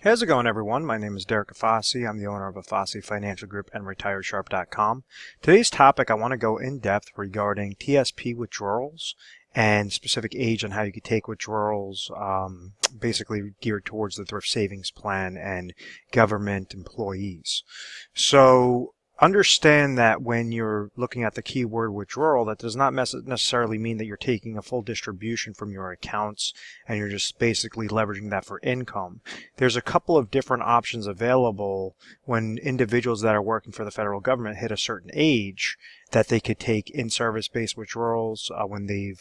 How's it going, everyone? My name is Derek Afasi. I'm the owner of Afasi Financial Group and RetiredSharp.com. Today's topic, I want to go in depth regarding TSP withdrawals and specific age and how you could take withdrawals, basically geared towards the Thrift Savings Plan and government employees. So understand that when you're looking at the keyword withdrawal, that does not necessarily mean that you're taking a full distribution from your accounts and you're just basically leveraging that for income. There's a couple of different options available when individuals that are working for the federal government hit a certain age that they could take in-service-based withdrawals when they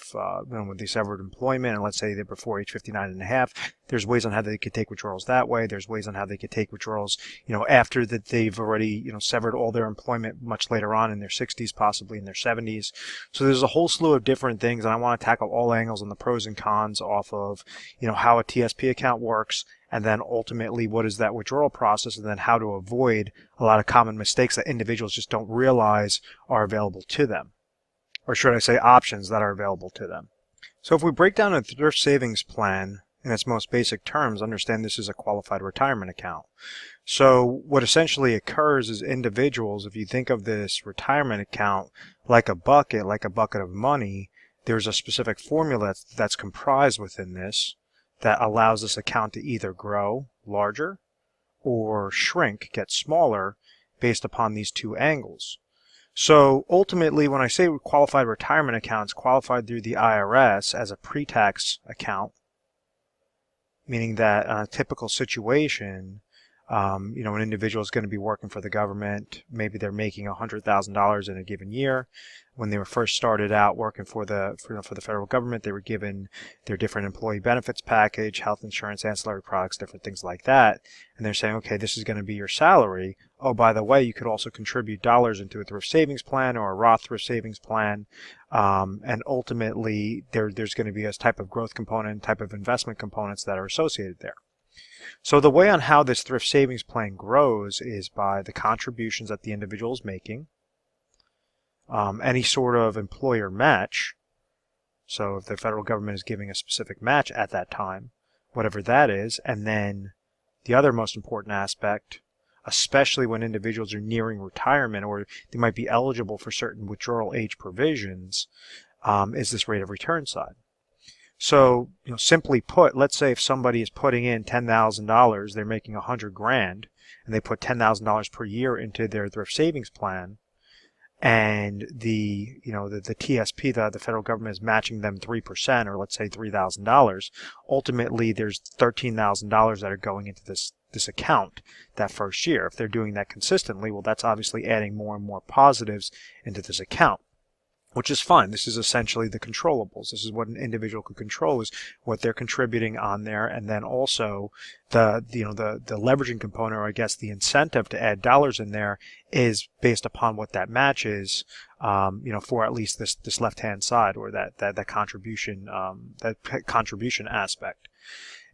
severed employment, and let's say they're before age 59 and a half. There's ways on how they could take withdrawals that way. There's ways on how they could take withdrawals, after that they've already, severed all their employment much later on in their 60s, possibly in their 70s. So there's a whole slew of different things, and I want to tackle all angles and the pros and cons off of, how a TSP account works, and then ultimately what is that withdrawal process, and then how to avoid a lot of common mistakes that individuals just don't realize are available to them. Or should I say options that are available to them. So if we break down a thrift savings plan in its most basic terms, understand this is a qualified retirement account. So what essentially occurs is individuals, if you think of this retirement account like a bucket of money, there's a specific formula that's comprised within this that allows this account to either grow larger or shrink, get smaller, based upon these two angles. So ultimately, when I say qualified retirement accounts, qualified through the IRS as a pre-tax account, meaning that in a typical situation, an individual is going to be working for the government. Maybe they're making $100,000 in a given year. When they were first started out working for the federal government, they were given their different employee benefits package, health insurance, ancillary products, different things like that. And they're saying, okay, this is going to be your salary. Oh, by the way, you could also contribute dollars into a thrift savings plan or a Roth thrift savings plan. And ultimately, there's going to be a type of growth component, type of investment components that are associated there. So the way on how this thrift savings plan grows is by the contributions that the individual is making, any sort of employer match. So if the federal government is giving a specific match at that time, whatever that is, and then the other most important aspect, especially when individuals are nearing retirement or they might be eligible for certain withdrawal age provisions, is this rate of return side. So, simply put, let's say if somebody is putting in $10,000, they're making $100,000, and they put $10,000 per year into their thrift savings plan, and the TSP, the federal government is matching them 3%, or let's say $3,000. Ultimately, there's $13,000 that are going into this account that first year. If they're doing that consistently, well, that's obviously adding more and more positives into this account, which is fine. This is essentially the controllables. This is what an individual could control, is what they're contributing on there, and then also the leveraging component, or I guess the incentive to add dollars in there, is based upon what that match is, for at least this left-hand side, or that contribution aspect.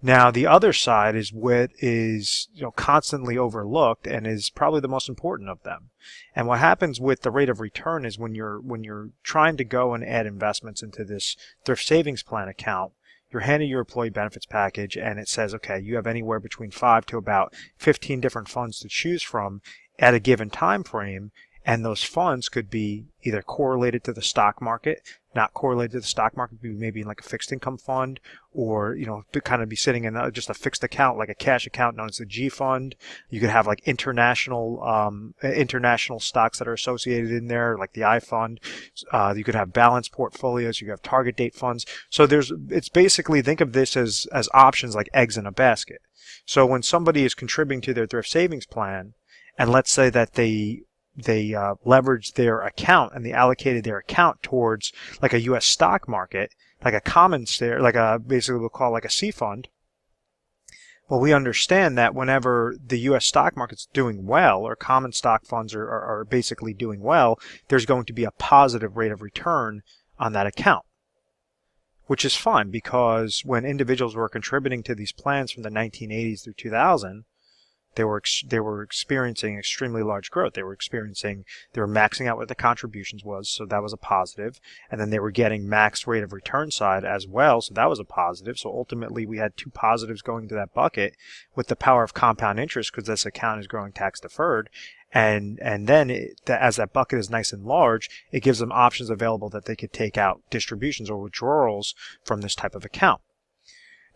Now, the other side is what is constantly overlooked and is probably the most important of them. And what happens with the rate of return is when you're trying to go and add investments into this thrift savings plan account, you're handed your employee benefits package, and it says, okay, you have anywhere between 5 to about 15 different funds to choose from at a given time frame. And those funds could be either correlated to the stock market, not correlated to the stock market, maybe in like a fixed income fund, or, to kind of be sitting in just a fixed account, like a cash account known as a G fund. You could have like international stocks that are associated in there, like the I fund. You could have balanced portfolios. You could have target date funds. So it's basically, think of this as options like eggs in a basket. So when somebody is contributing to their thrift savings plan, and let's say that they leveraged their account and they allocated their account towards like a U.S. stock market, like a common share, basically we'll call like a C fund. Well, we understand that whenever the U.S. stock market's doing well, or common stock funds are basically doing well, there's going to be a positive rate of return on that account, which is fine, because when individuals were contributing to these plans from the 1980s through 2000, They were experiencing extremely large growth. They were maxing out what the contributions was, so that was a positive. And then they were getting max rate of return side as well, so that was a positive. So ultimately, we had two positives going to that bucket with the power of compound interest, because this account is growing tax deferred. And then as that bucket is nice and large, it gives them options available that they could take out distributions or withdrawals from this type of account.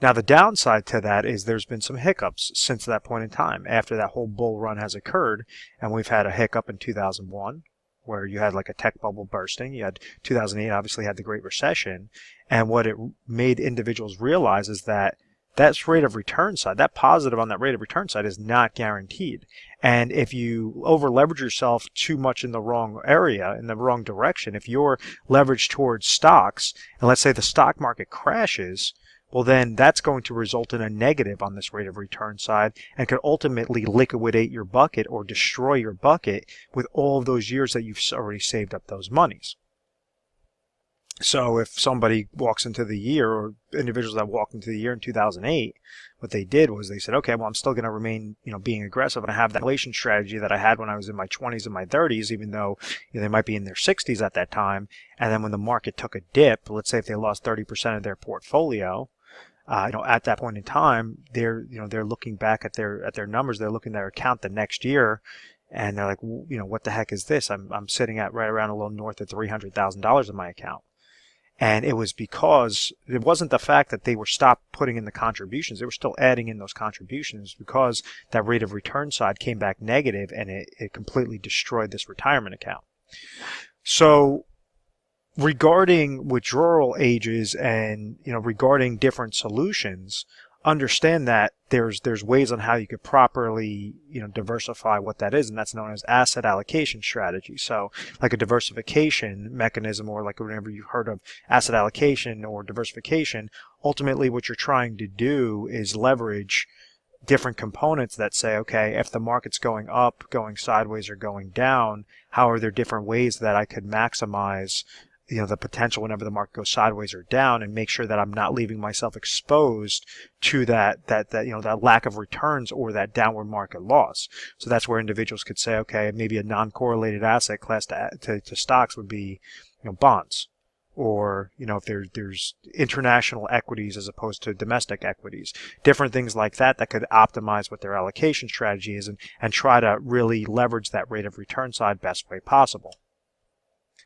Now, the downside to that is there's been some hiccups since that point in time, after that whole bull run has occurred, and we've had a hiccup in 2001, where you had like a tech bubble bursting. You had 2008, obviously had the Great Recession, and what it made individuals realize is that that rate of return side, that positive on that rate of return side, is not guaranteed. And if you over leverage yourself too much in the wrong area, in the wrong direction, if you're leveraged towards stocks, and let's say the stock market crashes, well, then that's going to result in a negative on this rate of return side and could ultimately liquidate your bucket or destroy your bucket with all of those years that you've already saved up those monies. So if somebody walks into the year, or individuals that walked into the year in 2008, what they did was they said, okay, well, I'm still going to remain, being aggressive, and I have that inflation strategy that I had when I was in my 20s and my 30s, even though they might be in their 60s at that time. And then when the market took a dip, let's say if they lost 30% of their portfolio, at that point in time, they're looking back at their numbers, they're looking at their account the next year, and they're like, what the heck is this? I'm sitting at right around a little north of $300,000 in my account. And it was because it wasn't the fact that they were stopped putting in the contributions. They were still adding in those contributions, because that rate of return side came back negative, and it completely destroyed this retirement account. So regarding withdrawal ages and regarding different solutions, understand that there's ways on how you could properly diversify what that is, and that's known as asset allocation strategy. So like a diversification mechanism, or like whenever you've heard of asset allocation or diversification, ultimately what you're trying to do is leverage different components that say, okay, if the market's going up, going sideways, or going down, how are there different ways that I could maximize the potential whenever the market goes sideways or down, and make sure that I'm not leaving myself exposed to that lack of returns or that downward market loss. So that's where individuals could say, okay, maybe a non-correlated asset class to stocks would be bonds, or if there's international equities as opposed to domestic equities, different things like that could optimize what their allocation strategy is, and try to really leverage that rate of return side best way possible.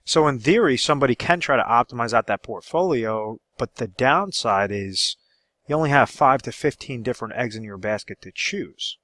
So in theory, somebody can try to optimize out that portfolio, but the downside is you only have 5 to 15 different eggs in your basket to choose.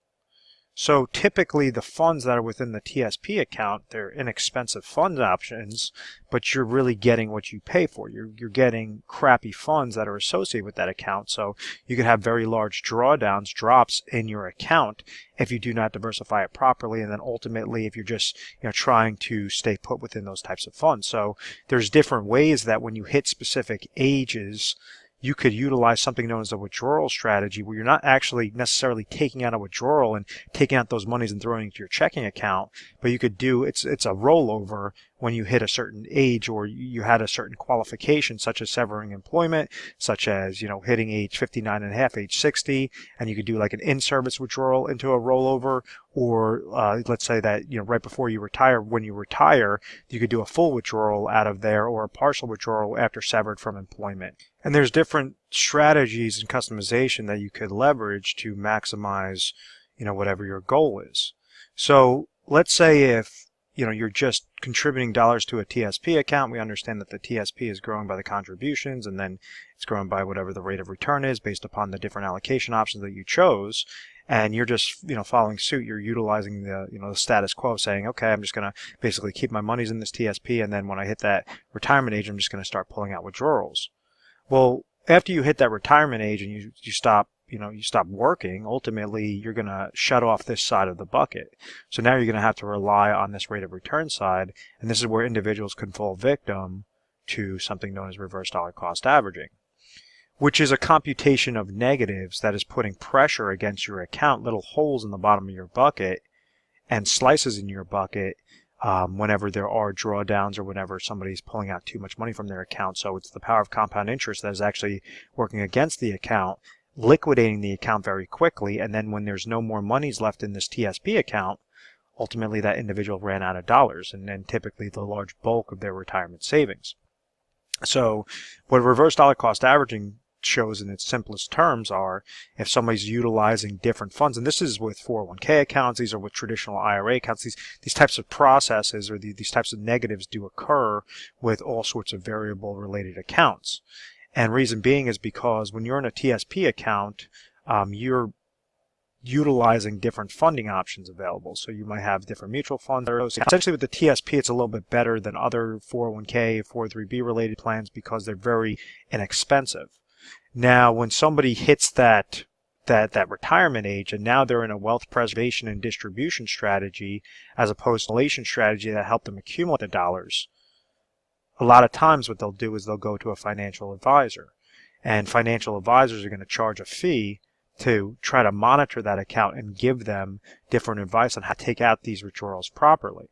So typically the funds that are within the TSP account, they're inexpensive fund options, but you're really getting what you pay for. You're getting crappy funds that are associated with that account. So you could have very large drawdowns, drops in your account if you do not diversify it properly, and then ultimately if you're just trying to stay put within those types of funds. So there's different ways that when you hit specific ages, you could utilize something known as a withdrawal strategy, where you're not actually necessarily taking out a withdrawal and taking out those monies and throwing it into your checking account, but you could do it's a rollover when you hit a certain age, or you had a certain qualification, such as severing employment, such as hitting age 59 and a half, age 60, and you could do like an in-service withdrawal into a rollover, or let's say that right before you retire, when you retire, you could do a full withdrawal out of there, or a partial withdrawal after severed from employment. And there's different strategies and customization that you could leverage to maximize whatever your goal is. So let's say if you're just contributing dollars to a TSP account. We understand that the TSP is growing by the contributions, and then it's growing by whatever the rate of return is based upon the different allocation options that you chose. And you're just, following suit. You're utilizing the, the status quo, saying, okay, I'm just going to basically keep my monies in this TSP, and then when I hit that retirement age, I'm just going to start pulling out withdrawals. Well, after you hit that retirement age and you stop working, ultimately you're going to shut off this side of the bucket. So now you're going to have to rely on this rate of return side, and this is where individuals can fall victim to something known as reverse dollar cost averaging, which is a computation of negatives that is putting pressure against your account, little holes in the bottom of your bucket and slices in your bucket whenever there are drawdowns or whenever somebody's pulling out too much money from their account. So it's the power of compound interest that is actually working against the account liquidating the account very quickly, and then when there's no more monies left in this TSP account, ultimately that individual ran out of dollars, and then typically the large bulk of their retirement savings. So what reverse dollar cost averaging shows in its simplest terms are if somebody's utilizing different funds, and this is with 401k accounts, these are with traditional IRA accounts, these types of processes or these types of negatives do occur with all sorts of variable related accounts. And reason being is because when you're in a TSP account, you're utilizing different funding options available. So you might have different mutual funds. Essentially with the TSP, it's a little bit better than other 401k, 403b related plans because they're very inexpensive. Now, when somebody hits that retirement age and now they're in a wealth preservation and distribution strategy as opposed to an accumulation strategy that help them accumulate the dollars, a lot of times what they'll do is they'll go to a financial advisor. And financial advisors are going to charge a fee to try to monitor that account and give them different advice on how to take out these withdrawals properly.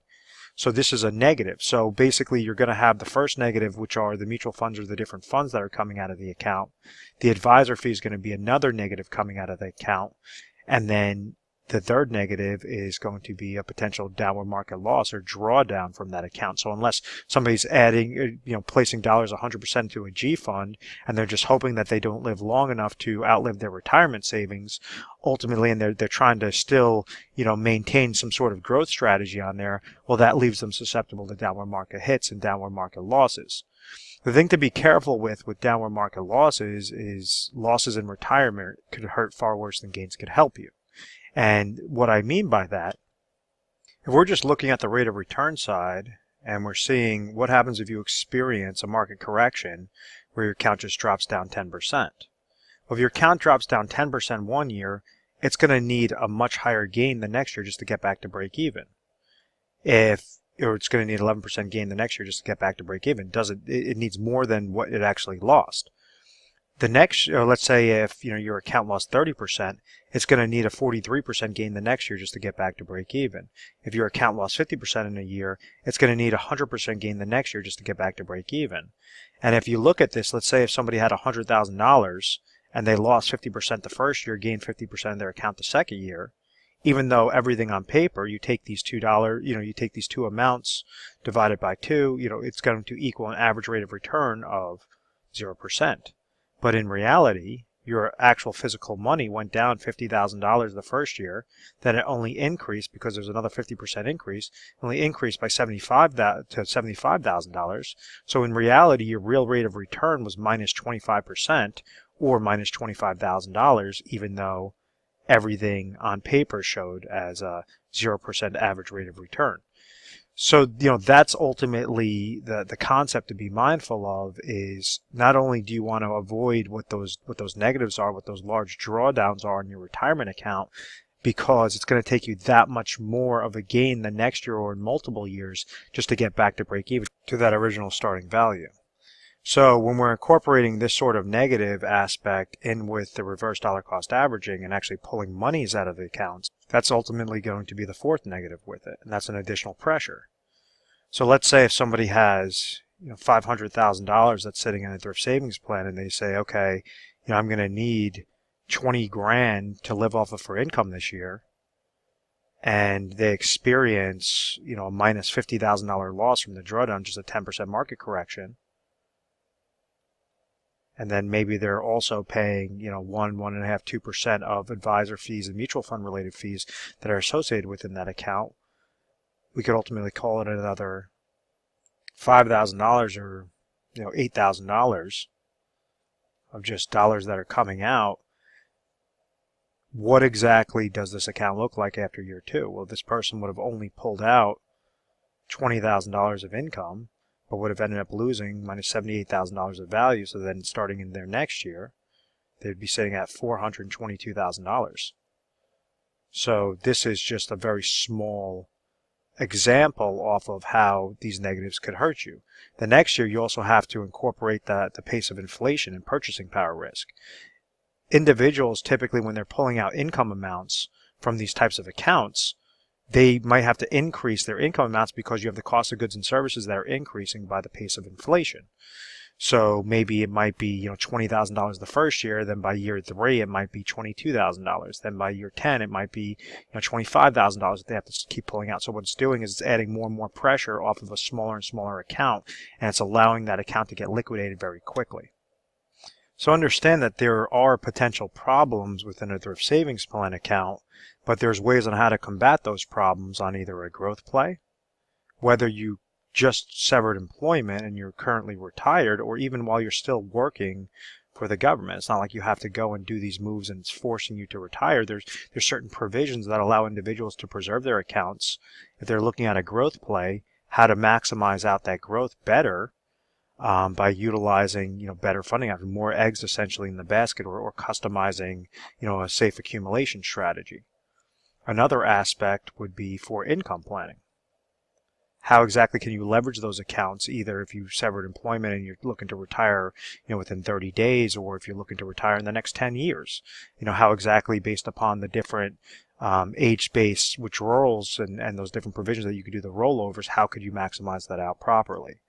So this is a negative. So basically you're going to have the first negative, which are the mutual funds or the different funds that are coming out of the account. The advisor fee is going to be another negative coming out of the account. And then the third negative is going to be a potential downward market loss or drawdown from that account. So unless somebody's adding, placing dollars 100% to a G fund and they're just hoping that they don't live long enough to outlive their retirement savings, ultimately, and they're trying to still, maintain some sort of growth strategy on there, well, that leaves them susceptible to downward market hits and downward market losses. The thing to be careful with downward market losses is losses in retirement could hurt far worse than gains could help you. And what I mean by that, if we're just looking at the rate of return side and we're seeing what happens if you experience a market correction where your account just drops down 10%. Well, if your account drops down 10% one year, it's going to need a much higher gain the next year just to get back to break even. Or it's going to need 11% gain the next year just to get back to break even. It needs more than what it actually lost. The next, let's say if your account lost 30%, it's going to need a 43% gain the next year just to get back to break even. If your account lost 50% in a year, it's going to need a 100% gain the next year just to get back to break even. And if you look at this, let's say if somebody had $100,000 and they lost 50% the first year, gained 50% of their account the second year, even though everything on paper, you take these you take these two amounts divided by 2, it's going to equal an average rate of return of 0%. But in reality, your actual physical money went down $50,000 the first year. Then it only increased because there's another 50% increase. Only increased by $75,000. So in reality, your real rate of return was minus 25% or minus $25,000, even though everything on paper showed as a 0% average rate of return. So, that's ultimately the concept to be mindful of is not only do you want to avoid what those negatives are, what those large drawdowns are in your retirement account, because it's going to take you that much more of a gain the next year or in multiple years just to get back to break even to that original starting value. So when we're incorporating this sort of negative aspect in with the reverse dollar cost averaging and actually pulling monies out of the accounts, that's ultimately going to be the fourth negative with it, and that's an additional pressure. So let's say if somebody has $500,000 that's sitting in a thrift savings plan and they say, okay, I'm going to need 20 grand to live off of for income this year, and they experience a minus $50,000 loss from the drawdown, just a 10% market correction. And then maybe they're also paying, 1.5%, 2% of advisor fees and mutual fund related fees that are associated within that account. We could ultimately call it another $5,000 or, $8,000 of just dollars that are coming out. What exactly does this account look like after year 2? Well, this person would have only pulled out $20,000 of income, but would have ended up losing minus $78,000 of value. So then starting in their next year, they'd be sitting at $422,000. So this is just a very small example off of how these negatives could hurt you. The next year, you also have to incorporate the pace of inflation and purchasing power risk. Individuals, typically when they're pulling out income amounts from these types of accounts, they might have to increase their income amounts because you have the cost of goods and services that are increasing by the pace of inflation. So maybe it might be, $20,000 the first year, then by year 3 it might be $22,000. Then by year 10 it might be, $25,000 that they have to keep pulling out. So what it's doing is it's adding more and more pressure off of a smaller and smaller account, and it's allowing that account to get liquidated very quickly. So understand that there are potential problems within a thrift savings plan account, but there's ways on how to combat those problems on either a growth play, whether you just severed employment and you're currently retired, or even while you're still working for the government. It's not like you have to go and do these moves and it's forcing you to retire. There's certain provisions that allow individuals to preserve their accounts if they're looking at a growth play, how to maximize out that growth better by utilizing better funding options, more eggs essentially in the basket, or customizing a safe accumulation strategy. Another aspect would be for income planning. How exactly can you leverage those accounts, either if you severed employment and you're looking to retire within 30 days, or if you're looking to retire in the next 10 years? How exactly, based upon the different age-based withdrawals and those different provisions that you could do the rollovers, how could you maximize that out properly?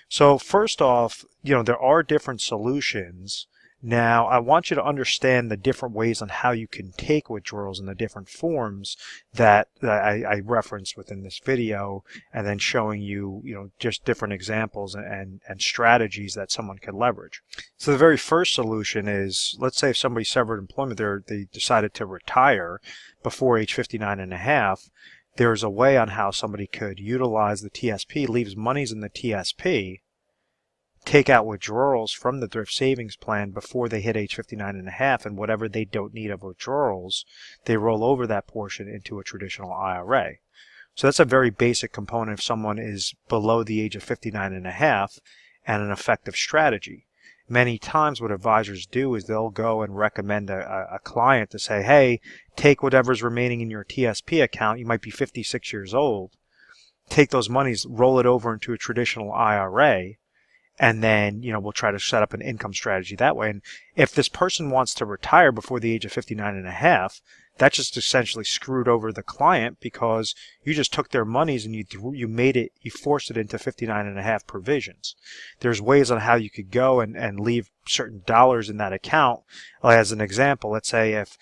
So first off, there are different solutions. Now, I want you to understand the different ways on how you can take withdrawals in the different forms that I referenced within this video, and then showing you, just different examples and strategies that someone can leverage. So the very first solution is, let's say if somebody severed employment, they decided to retire before age 59 and a half. There's a way on how somebody could utilize the TSP, leaves monies in the TSP, take out withdrawals from the thrift savings plan before they hit age 59 and a half, and whatever they don't need of withdrawals, they roll over that portion into a traditional IRA. So that's a very basic component if someone is below the age of 59 and a half, and an effective strategy. Many times what advisors do is they'll go and recommend a client to say, hey, take whatever's remaining in your TSP account. You might be 56 years old. Take those monies, roll it over into a traditional IRA, and then, we'll try to set up an income strategy that way. And if this person wants to retire before the age of 59 and a half, that just essentially screwed over the client, because you just took their monies and you forced it into 59 and a half provisions. There's ways on how you could go and leave certain dollars in that account. As an example, let's say if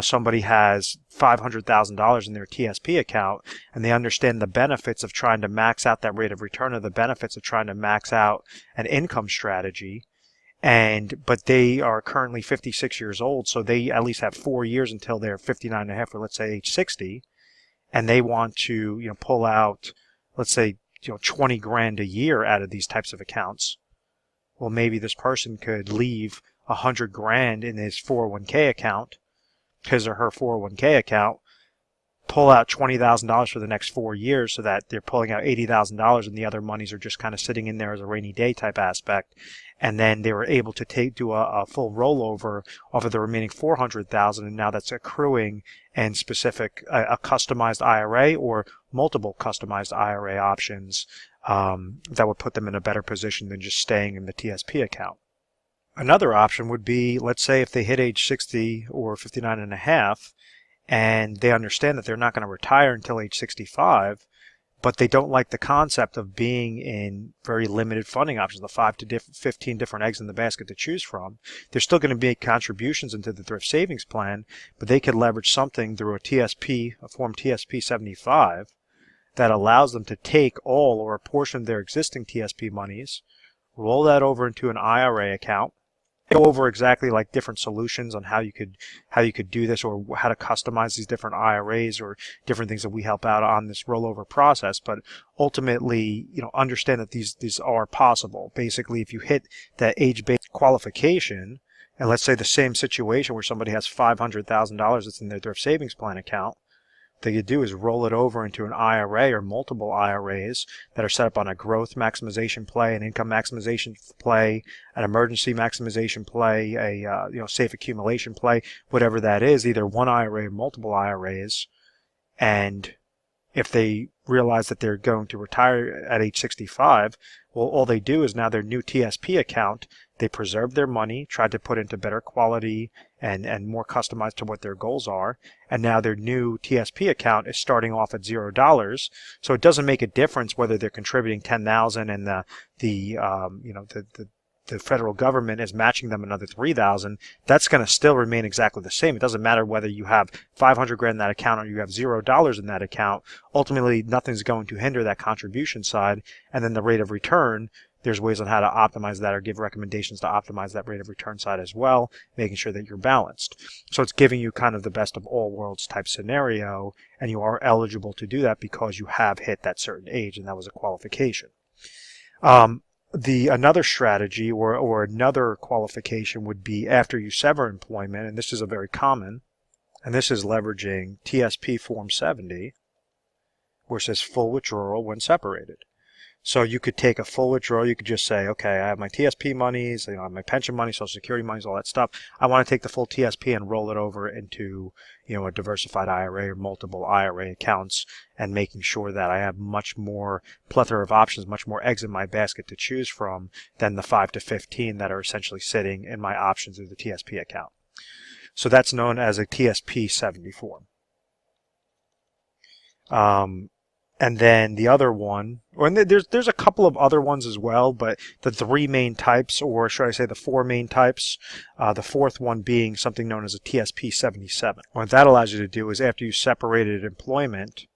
somebody has $500,000 in their TSP account, and they understand the benefits of trying to max out that rate of return, or the benefits of trying to max out an income strategy, but they are currently 56 years old, so they at least have 4 years until they're 59 and a half, or let's say age 60, and they want to pull out, let's say 20 grand a year out of these types of accounts. Well, maybe this person could leave 100 grand in his 401k account, his or her 401k account, pull out $20,000 for the next 4 years, so that they're pulling out $80,000, and the other monies are just kind of sitting in there as a rainy day type aspect. And then they were able to do a full rollover off of the remaining $400,000, and now that's accruing and specific a customized IRA or multiple customized IRA options that would put them in a better position than just staying in the TSP account. Another option would be, let's say if they hit age 60 or 59 and a half, and they understand that they're not going to retire until age 65, but they don't like the concept of being in very limited funding options, the 5 to 15 different eggs in the basket to choose from. They're still going to make contributions into the thrift savings plan, but they could leverage something through a form TSP 75, that allows them to take all or a portion of their existing TSP monies, roll that over into an IRA account, go over exactly like different solutions on how you could do this, or how to customize these different IRAs, or different things that we help out on this rollover process. But ultimately, understand that these are possible. Basically, if you hit that age-based qualification, and let's say the same situation where somebody has $500,000 that's in their thrift savings plan account, what you do is roll it over into an IRA or multiple IRAs that are set up on a growth maximization play, an income maximization play, an emergency maximization play, a safe accumulation play, whatever that is, either one IRA or multiple IRAs. And if they realize that they're going to retire at age 65, well, all they do is now their new TSP account, they preserve their money, try to put into better quality and more customized to what their goals are, and now their new TSP account is starting off at $0. So it doesn't make a difference whether they're contributing $10,000 and the the federal government is matching them another $3,000, that's going to still remain exactly the same. It doesn't matter whether you have 500 grand in that account or you have $0 in that account. Ultimately, nothing's going to hinder that contribution side. And then the rate of return, there's ways on how to optimize that or give recommendations to optimize that rate of return side as well, making sure that you're balanced. So it's giving you kind of the best of all worlds type scenario, and you are eligible to do that because you have hit that certain age, and that was a qualification. Another strategy or another qualification would be after you sever employment, and this is a very common, and this is leveraging TSP Form 70, where it says full withdrawal when separated. So you could take a full withdrawal. You could just say, okay, I have my TSP monies, I have my pension money, Social Security monies, all that stuff. I want to take the full TSP and roll it over into, a diversified IRA or multiple IRA accounts, and making sure that I have much more plethora of options, much more eggs in my basket to choose from than the 5 to 15 that are essentially sitting in my options through the TSP account. So that's known as a TSP 70 form. And then the other one, and there's a couple of other ones as well, but the three main types, or should I say the four main types, the fourth one being something known as a TSP 77. What that allows you to do is after you separated employment,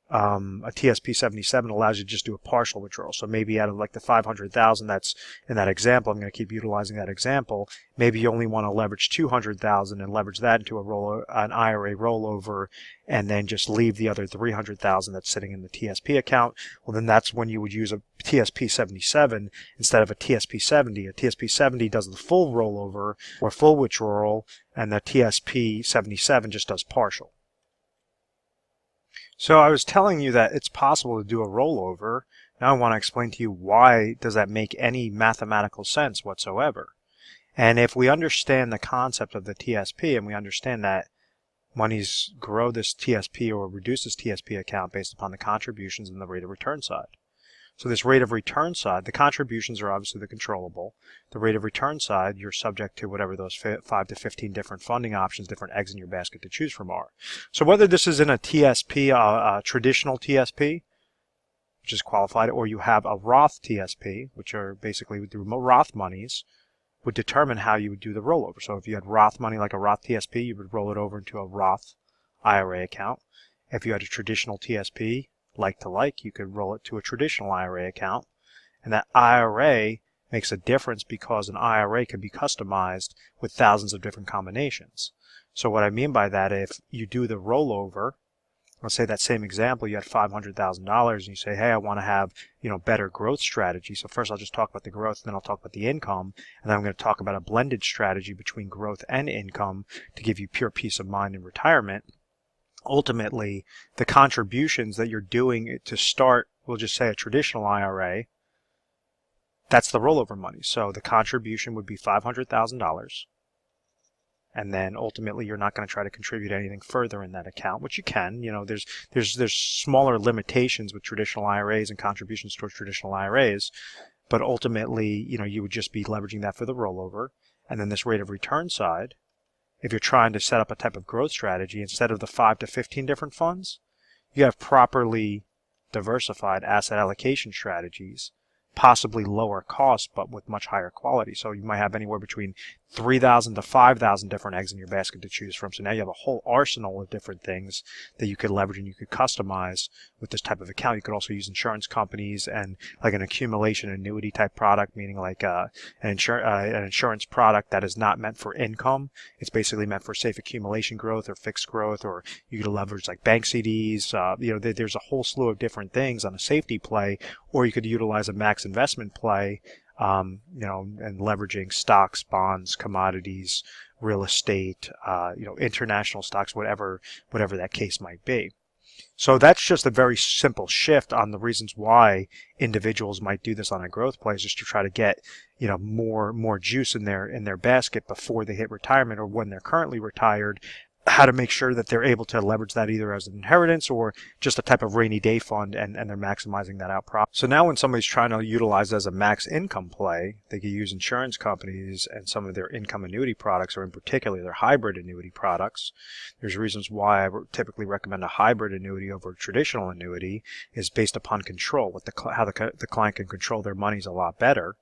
a TSP 77 allows you to just do a partial withdrawal. So maybe out of like the 500,000 that's in that example, I'm going to keep utilizing that example. Maybe you only want to leverage 200,000 and leverage that into an IRA rollover, and then just leave the other 300,000 that's sitting in the TSP account. Well, then that's when you would use a TSP 77 instead of a TSP 70. A TSP 70 does the full rollover or full withdrawal, and the TSP 77 just does partial. So I was telling you that it's possible to do a rollover. Now I want to explain to you why does that make any mathematical sense whatsoever. And if we understand the concept of the TSP, and we understand that monies grow this TSP or reduce this TSP account based upon the contributions and the rate of return side. So this rate of return side, the contributions are obviously the controllable. The rate of return side, you're subject to whatever those 5 to 15 different funding options, different eggs in your basket to choose from are. So whether this is in a TSP, traditional TSP, which is qualified, or you have a Roth TSP, which are basically the Roth monies, would determine how you would do the rollover. So if you had Roth money like a Roth TSP, you would roll it over into a Roth IRA account. If you had a traditional TSP, like to like, you could roll it to a traditional IRA account. And that IRA makes a difference because an IRA can be customized with thousands of different combinations. So what I mean by that, if you do the rollover, let's say that same example, you had $500,000 and you say, hey, I want to have, better growth strategy. So first I'll just talk about the growth, and then I'll talk about the income, and then I'm going to talk about a blended strategy between growth and income to give you pure peace of mind in retirement. Ultimately, the contributions that you're doing to start, we'll just say a traditional IRA, that's the rollover money. So the contribution would be $500,000. And then ultimately you're not going to try to contribute anything further in that account, which you can. There's smaller limitations with traditional IRAs and contributions towards traditional IRAs, but ultimately, you would just be leveraging that for the rollover. And then this rate of return side, if you're trying to set up a type of growth strategy, instead of the 5 to 15 different funds, you have properly diversified asset allocation strategies, possibly lower cost, but with much higher quality. So you might have anywhere between 3,000 to 5,000 different eggs in your basket to choose from. So now you have a whole arsenal of different things that you could leverage and you could customize with this type of account. You could also use insurance companies and like an accumulation annuity type product, meaning like an insurance product that is not meant for income. It's basically meant for safe accumulation growth or fixed growth, or you could leverage like bank CDs. There's a whole slew of different things on a safety play, or you could utilize a max investment play, and leveraging stocks, bonds, commodities, real estate, international stocks, whatever that case might be. So that's just a very simple shift on the reasons why individuals might do this on a growth play, is just to try to get, more juice in their basket before they hit retirement or when they're currently retired. How to make sure that they're able to leverage that either as an inheritance or just a type of rainy day fund, and they're maximizing that out properly. So now when somebody's trying to utilize it as a max income play, they can use insurance companies and some of their income annuity products, or in particular their hybrid annuity products. There's reasons why I typically recommend a hybrid annuity over a traditional annuity, is based upon control, how the client can control their monies a lot better.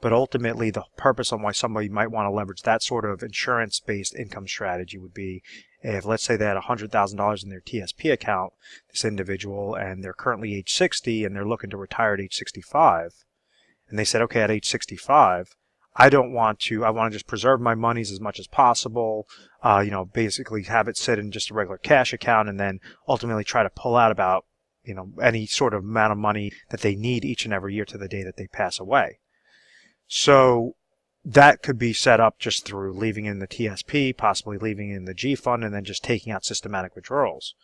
But ultimately, the purpose on why somebody might want to leverage that sort of insurance-based income strategy would be if, let's say, they had $100,000 in their TSP account, this individual, and they're currently age 60 and they're looking to retire at age 65, and they said, okay, at age 65, I want to just preserve my monies as much as possible, basically have it sit in just a regular cash account, and then ultimately try to pull out about, any sort of amount of money that they need each and every year to the day that they pass away. So that could be set up just through leaving in the TSP, possibly leaving in the G fund, and then just taking out systematic withdrawals.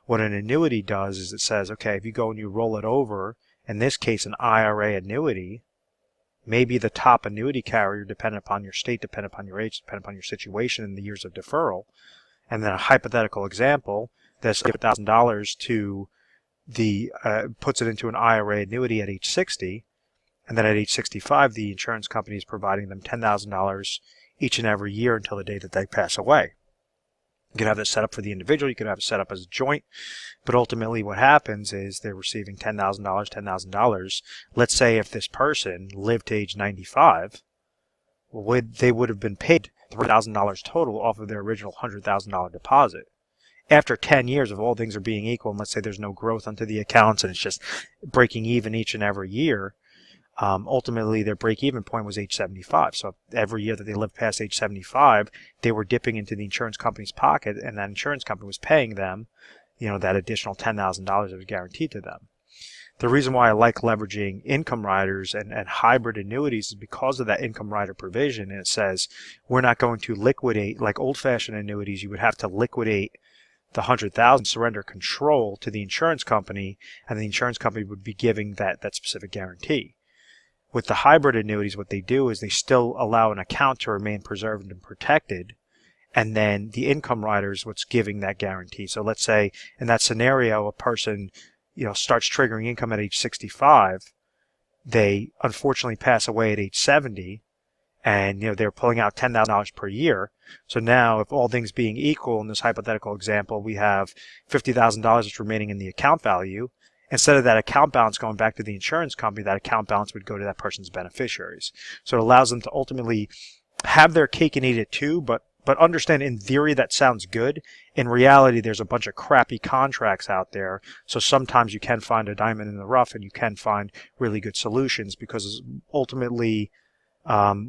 What an annuity does is it says, okay, if you go and you roll it over, in this case an IRA annuity, maybe the top annuity carrier, depending upon your state, depending upon your age, depending upon your situation and the years of deferral, and then a hypothetical example that's $1,000 to the puts it into an IRA annuity at age 60, and then at age 65, the insurance company is providing them $10,000 each and every year until the day that they pass away. You can have this set up for the individual. You can have it set up as a joint. But ultimately what happens is they're receiving $10,000. Let's say if this person lived to age 95, they would have been paid $3,000 total off of their original $100,000 deposit. After 10 years, if all things are being equal, and let's say there's no growth onto the accounts and it's just breaking even each and every year, ultimately their break-even point was age 75. So every year that they lived past age 75, they were dipping into the insurance company's pocket, and that insurance company was paying them, that additional $10,000 that was guaranteed to them. The reason why I like leveraging income riders and hybrid annuities is because of that income rider provision. And it says we're not going to liquidate, like old-fashioned annuities, you would have to liquidate the $100,000, surrender control to the insurance company, and the insurance company would be giving that specific guarantee. With the hybrid annuities, what they do is they still allow an account to remain preserved and protected, and then the income rider is what's giving that guarantee. So let's say in that scenario, a person, starts triggering income at age 65, they unfortunately pass away at age 70, and they're pulling out $10,000 per year. So now, if all things being equal in this hypothetical example, we have $50,000 that's remaining in the account value. Instead of that account balance going back to the insurance company, that account balance would go to that person's beneficiaries. So it allows them to ultimately have their cake and eat it too, but understand in theory that sounds good. In reality, there's a bunch of crappy contracts out there. So sometimes you can find a diamond in the rough and you can find really good solutions, because ultimately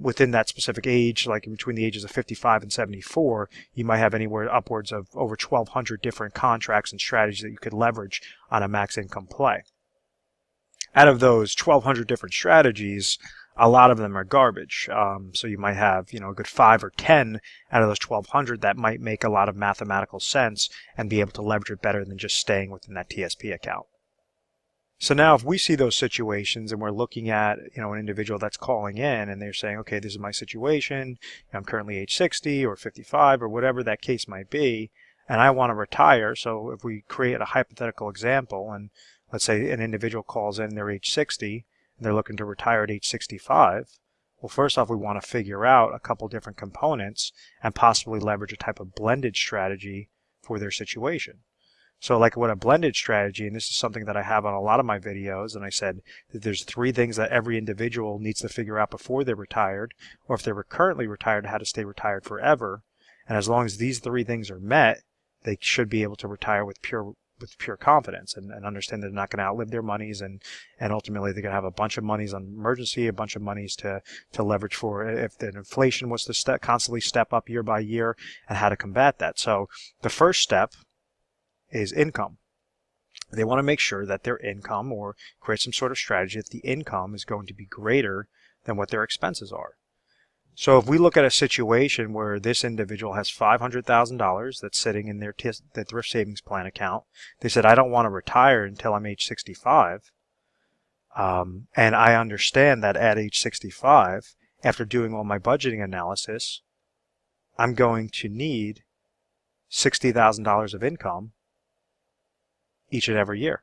within that specific age, like in between the ages of 55 and 74, you might have anywhere upwards of over 1,200 different contracts and strategies that you could leverage on a max income play. Out of those 1,200 different strategies, a lot of them are garbage. So you might have, a good 5 or 10 out of those 1,200 that might make a lot of mathematical sense and be able to leverage it better than just staying within that TSP account. So now if we see those situations and we're looking at, an individual that's calling in and they're saying, okay, this is my situation, I'm currently age 60 or 55 or whatever that case might be, and I want to retire. So if we create a hypothetical example, and let's say an individual calls in, they're age 60, and they're looking to retire at age 65, well, first off, we want to figure out a couple different components and possibly leverage a type of blended strategy for their situation. So like what a blended strategy, and this is something that I have on a lot of my videos, and I said that there's 3 things that every individual needs to figure out before they're retired, or if they're currently retired, how to stay retired forever. And as long as these 3 things are met, they should be able to retire with pure confidence and understand they're not going to outlive their monies, and ultimately they're going to have a bunch of monies on emergency, a bunch of monies to leverage for if the inflation was to constantly step up year by year, and how to combat that. So the first step is income. They want to make sure that their income, or create some sort of strategy that the income is going to be greater than what their expenses are. So if we look at a situation where this individual has $500,000 that's sitting in their the Thrift Savings Plan account, they said, I don't want to retire until I'm age 65, and I understand that at age 65, after doing all my budgeting analysis, I'm going to need $60,000 of income each and every year.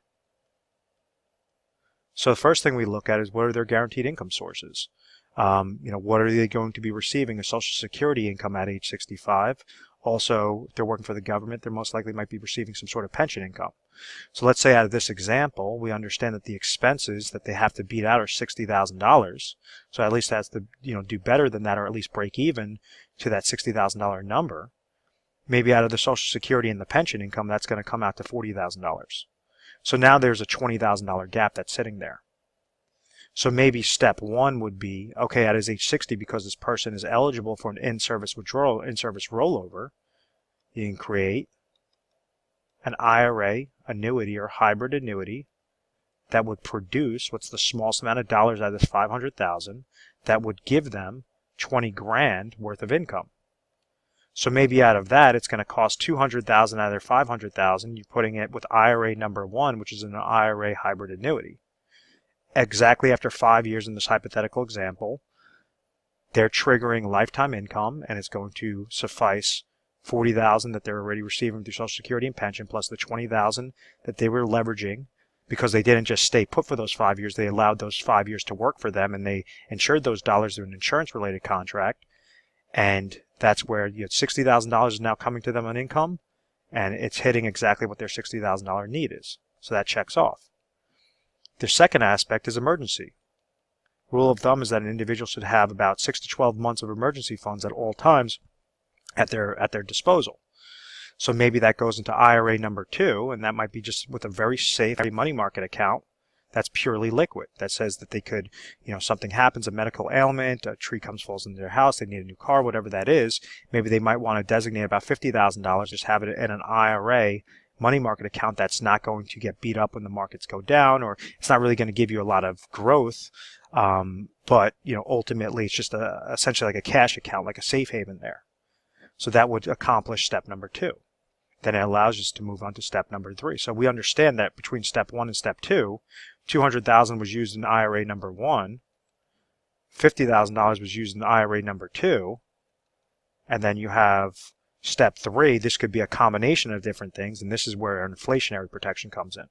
So the first thing we look at is, what are their guaranteed income sources? What are they going to be receiving? A Social Security income at age 65. Also, if they're working for the government, they most likely might be receiving some sort of pension income. So let's say out of this example, we understand that the expenses that they have to beat out are $60,000. So at least has to, do better than that, or at least break even to that $60,000 number. Maybe out of the Social Security and the pension income, that's going to come out to $40,000. So now there's a $20,000 gap that's sitting there. So maybe step one would be, okay, at his age 60, because this person is eligible for an in-service withdrawal, in-service rollover, you can create an IRA, annuity, or hybrid annuity that would produce what's the smallest amount of dollars out of this $500,000 that would give them 20 grand worth of income. So maybe out of that, it's going to cost $200,000 out of their $500,000. You're putting it with IRA number one, which is an IRA hybrid annuity. Exactly after 5 years in this hypothetical example, they're triggering lifetime income, and it's going to suffice $40,000 that they're already receiving through Social Security and pension, plus the $20,000 that they were leveraging because they didn't just stay put for those 5 years. They allowed those 5 years to work for them, and they insured those dollars through an insurance-related contract. And that's where $60,000 is now coming to them on income, and it's hitting exactly what their $60,000 need is. So that checks off. The second aspect is emergency. Rule of thumb is that an individual should have about 6 to 12 months of emergency funds at all times at their disposal. So maybe that goes into IRA number two, and that might be just with a very safe money market account that's purely liquid. That says that they could, something happens, a medical ailment, a tree falls into their house, they need a new car, whatever that is. Maybe they might want to designate about $50,000, just have it in an IRA money market account that's not going to get beat up when the markets go down, or it's not really going to give you a lot of growth. But ultimately it's just essentially like a cash account, like a safe haven there. So that would accomplish step number two. Then it allows us to move on to step number three. So we understand that between step one and step two, $200,000 was used in IRA number one, $50,000 was used in IRA number two, and then you have step three. This could be a combination of different things, and this is where inflationary protection comes in.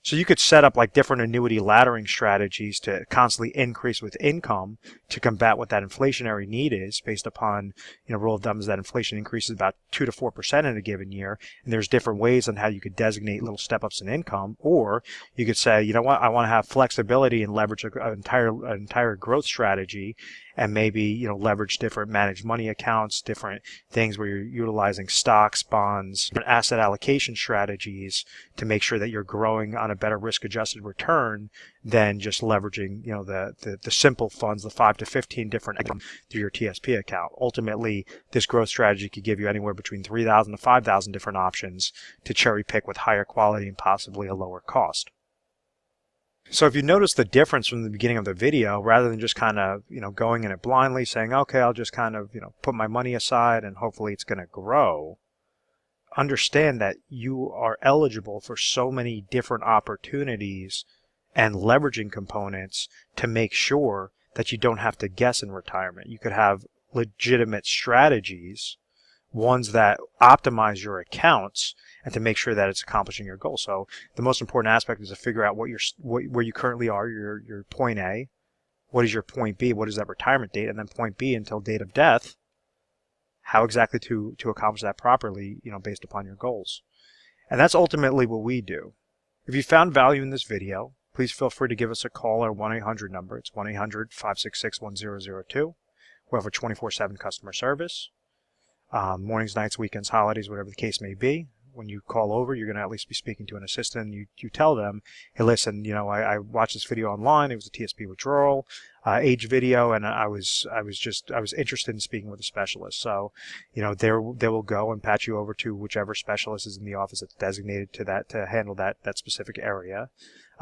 So you could set up like different annuity laddering strategies to constantly increase with income to combat what that inflationary need is based upon, rule of thumb is that inflation increases about 2 to 4% in a given year. And there's different ways on how you could designate little step ups in income. Or you could say, you know what, I want to have flexibility and leverage an entire growth strategy, and maybe, leverage different managed money accounts, different things where you're utilizing stocks, bonds, different asset allocation strategies to make sure that you're growing on a better risk-adjusted return than just leveraging, the simple funds, the 5 to 15 different through your TSP account. Ultimately, this growth strategy could give you anywhere between 3,000 to 5,000 different options to cherry pick with higher quality and possibly a lower cost. So if you notice the difference from the beginning of the video, rather than just kind of, going in it blindly saying, okay, I'll just kind of, put my money aside and hopefully it's going to grow, understand that you are eligible for so many different opportunities and leveraging components to make sure that you don't have to guess in retirement. You could have legitimate strategies, ones that optimize your accounts, and to make sure that it's accomplishing your goal. So the most important aspect is to figure out where you currently are, your point A, what is your point B, what is that retirement date, and then point B until date of death, how exactly to accomplish that properly, based upon your goals. And that's ultimately what we do. If you found value in this video, please feel free to give us a call. Our 1-800 number. It's 1-800-566-1002. We have a 24/7 customer service. Mornings, nights, weekends, holidays, whatever the case may be. When you call over, you're going to at least be speaking to an assistant. You tell them, hey, listen, I watched this video online. It was a TSP withdrawal age video, and I was interested in speaking with a specialist. So, they will go and patch you over to whichever specialist is in the office that's designated to handle that specific area.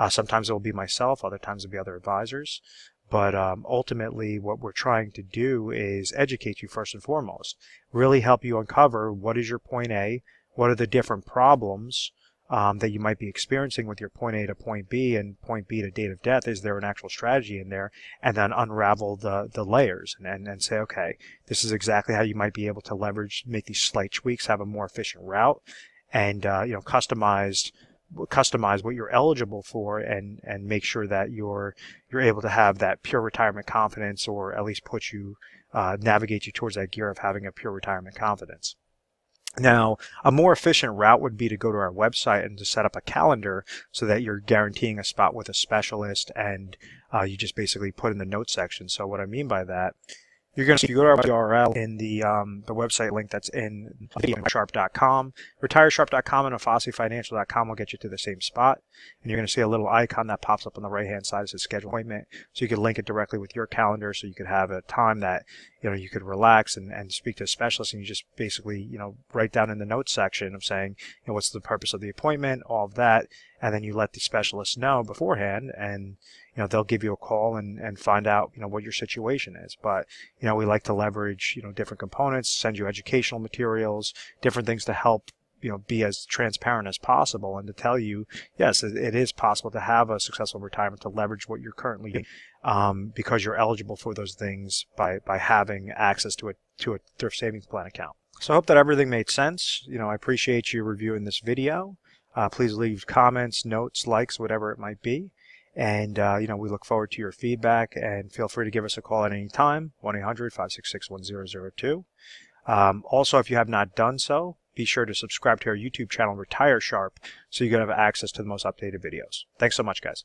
Sometimes it will be myself. Other times it will be other advisors. But ultimately, what we're trying to do is educate you first and foremost. Really help you uncover what is your point A, what are the different problems that you might be experiencing with your point A to point B and point B to date of death. Is there an actual strategy in there? And then unravel the layers and say, okay, this is exactly how you might be able to leverage, make these slight tweaks, have a more efficient route, and customize what you're eligible for, and make sure that you're able to have that pure retirement confidence, or at least navigate you towards that gear of having a pure retirement confidence. Now, a more efficient route would be to go to our website and to set up a calendar so that you're guaranteeing a spot with a specialist, and you just basically put in the notes section. So what I mean by that, you're going to, if you go to our URL in the website link that's in retiresharp.com, retiresharp.com and afassifinancial.com will get you to the same spot. And you're going to see a little icon that pops up on the right-hand side that says schedule appointment. So you can link it directly with your calendar, so you could have a time that, you could relax and speak to a specialist, and you just basically, write down in the notes section of saying, what's the purpose of the appointment, all of that. And then you let the specialist know beforehand, and they'll give you a call and find out what your situation is. But we like to leverage different components, send you educational materials, different things to help be as transparent as possible, and to tell you, yes, it is possible to have a successful retirement, to leverage what you're currently doing, because you're eligible for those things by having access to a Thrift Savings Plan account. So I hope that everything made sense. I appreciate you reviewing this video. Please leave comments, notes, likes, whatever it might be. And, we look forward to your feedback, and feel free to give us a call at any time, 1-800-566-1002. Also, if you have not done so, be sure to subscribe to our YouTube channel, Retire Sharp, so you can have access to the most updated videos. Thanks so much, guys.